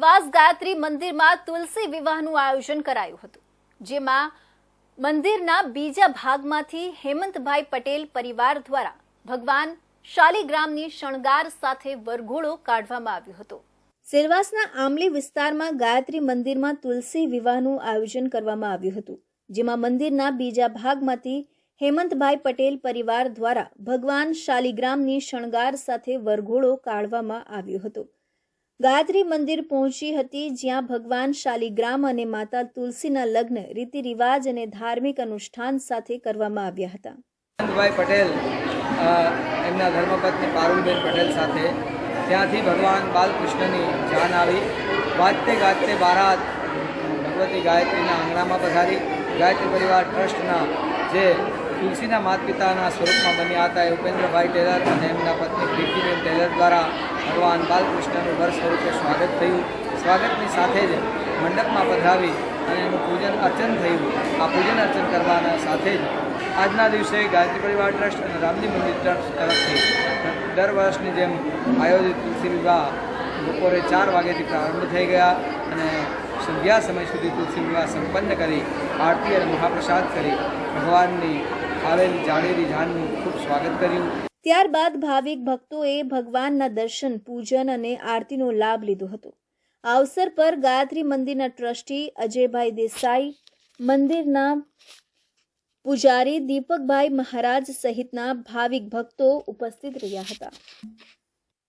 સેલવાસ ગાયત્રી મંદિરમાં તુલસી વિવાહનું આયોજન કરાયું હતું, જેમાં મંદિરના બીજા ભાગમાંથી હેમંતભાઈ પટેલ પરિવાર દ્વારા ભગવાન શાલિગ્રામની શણગાર સાથે વરઘોડો કાઢવામાં આવ્યો હતો। સેલવાસના આમલી વિસ્તારમાં ગાયત્રી મંદિરમાં તુલસી વિવાહનું આયોજન કરવામાં આવ્યું હતું, જેમાં મંદિરના બીજા ભાગમાંથી હેમંતભાઈ પટેલ પરિવાર દ્વારા ભગવાન શાલિગ્રામની શણગાર સાથે વરઘોડો કાઢવામાં આવ્યો હતો। ગાયત્રી મંદિર પહોંચી હતી, જ્યાં ભગવાન શાલિગ્રામ અને માતા તુલસીના લગ્ન રીતિ રિવાજ અને ધાર્મિક અનુષ્ઠાન સાથે કરવામાં આવ્યા હતા। હેમંતભાઈ પટેલ એમના ધર્મપત્ની પારુલબેન પટેલ સાથે ત્યાંથી ભગવાન બાલકૃષ્ણની જાન આવી। વાજતે ગાજતે બારાત ભગવતી ગાયત્રીના આંગણામાં પધારી। ગાયત્રી પરિવાર ટ્રસ્ટના જે તુલસીના માતા પિતાના સ્વરૂપમાં બન્યા હતા એ ઉપેન્દ્રભાઈ ટેલર અને એમના પત્ની પ્રીતિબેન ટેલર દ્વારા ભગવાન બાલકૃષ્ણનું વર સ્વરૂપે સ્વાગત થયું। સ્વાગતની સાથે જ મંડપમાં પધરાવી અને એનું પૂજન અર્ચન થયું। આ પૂજન અર્ચન કરવાના સાથે જ આજના દિવસે ગાયત્રી પરિવાર ટ્રસ્ટ અને રામજી મંદિર ટ્રસ્ટ તરફથી દર વર્ષની જેમ આયોજિત તુલસી વિવાહ બપોરે 4 વાગ્યાથી પ્રારંભ થઈ ગયા અને સંધ્યા સમય સુધી તુલસી વિવાહ સંપન્ન કરી આરતી અને મહાપ્રસાદ કરી ભગવાનની આવેલી જાડેરી જાનનું ખૂબ સ્વાગત કર્યું। ત્યારબાદ ભાવિક ભક્તોએ ભગવાનના દર્શન, પૂજન અને આરતીનો લાભ લીધો હતો। આ અવસર પર ગાયત્રી મંદિરના ટ્રસ્ટી અજયભાઈ દેસાઈ, મંદિરના પૂજારી દીપકભાઈ મહારાજ સહિતના ભાવિક ભક્તો ઉપસ્થિત રહ્યા હતા।